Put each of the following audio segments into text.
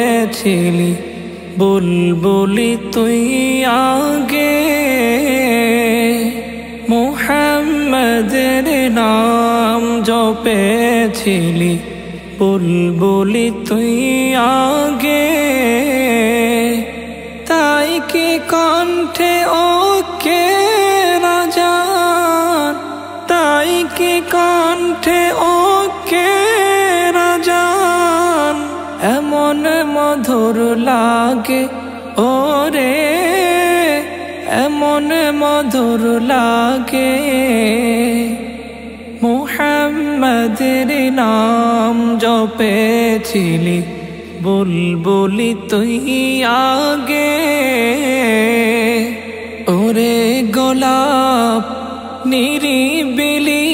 পেয়েছিলি বুলবুলি তুই আগে মুহাম্মাদের নাম জপেছিলি বুলবুলি তুই আগে তাই কি কণ্ঠে ওকে রাজান তাই কি কণ্ঠে ওকে রাজান এমন মধুর লাগে ওরে এমন মধুর লাগে মুহাম্মাদের নাম জপেছিলি বুলবুলি তুই আগে ওরে গোলাপ নিরিবিলি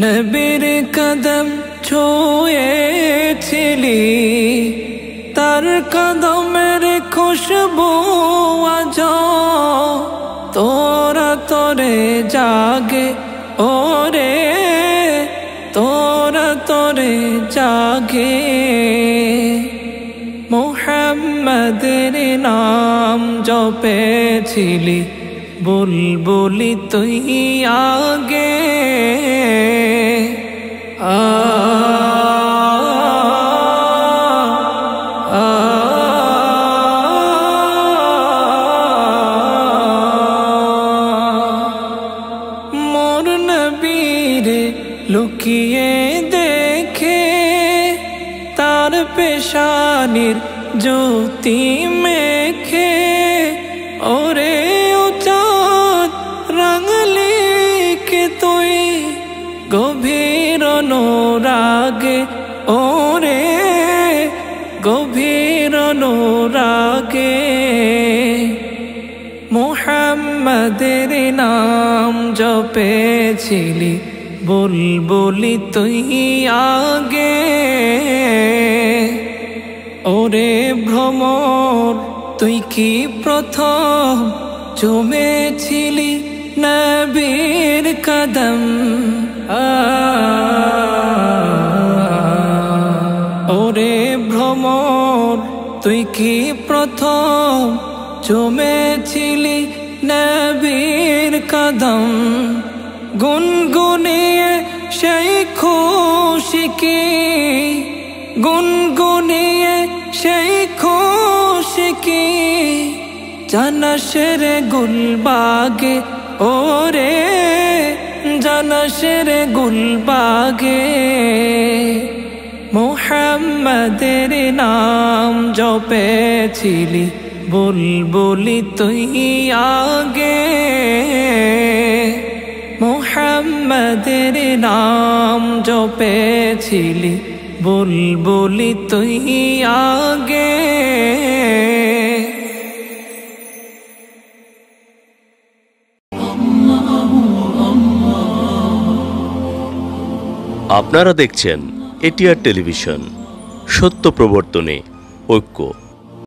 নবীর কদম ছুঁয়েছিলি তার কদমের খুশবু আজ তোরা তোরে জাগে ওরে তোরা তোরে জাগে মুহাম্মাদের নাম জপেছিলি বুলবুলি তুই আগে মোর নবীরে লুকিয়ে দেখে তার পেশানির জ্যোতি মেখে ওরে উচাঁদ রাঙলি কে তুই গভীর অনুরাগে ওরে গভীর অনুরাগে মুহাম্মাদের নাম জপেছিলি বুলবুলি তুই আগে ওরে ভ্রমর তুই কি প্রথম চুমেছিলি নবীর কদম ওরে ভ্রমর তুই কি প্রথম চুমেছিলি নবীর কদম গুনগুনিয়ে সেই খুশকি গুনগুনিয়ে সেই খুশকি জানশের গুলবাগে ওরে জানশের গুলবাগে মুহাম্মাদের নাম জপেছিলি বুলবুলি তুই আগে মুহাম্মাদের নাম জপেছিলি বুলবুলি তুই আগে আপনারা দেখছেন এটিআর টেলিভিশন, সত্য প্রবর্তনে ঐক্য।